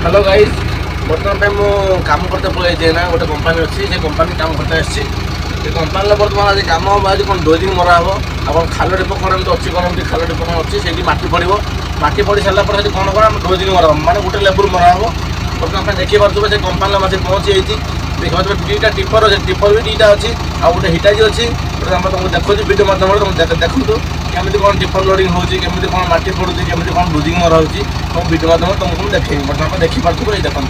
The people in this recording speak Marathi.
हेलो गाइस बर्तमान पे मु काम करते पड़े ना गोटे कंपानी अच्छी से कंपानी काम करते आसी कंपानी बर्तमान आज कम हम आज कौन डोजिंग मरा हम आप खाल डिपो कौन एमती अच्छी कौन एमती खाल डिपो कौन अच्छी से माटी पड़ सारा पर कौन कौन डोजिंग मरा माने गोटे लेवल मरा हम बर्तमान देखी पार्थे से कंपानी मासी पहुँची जाइए देखा दुईटा टिपर टिपर भी दुईटा अच्छी आ गोटे हिटाजी अच्छी गोटे तुमको देखो वीडियो माध्यम तुम देखो केमी कौन टिपर लोडिंग होमी कौन माटी पड़ुची केमी कौन डोजिंग मरा तुम वीडियो माध्यम तुमको देखी बर्तमान देखी पार्थ ये देखो।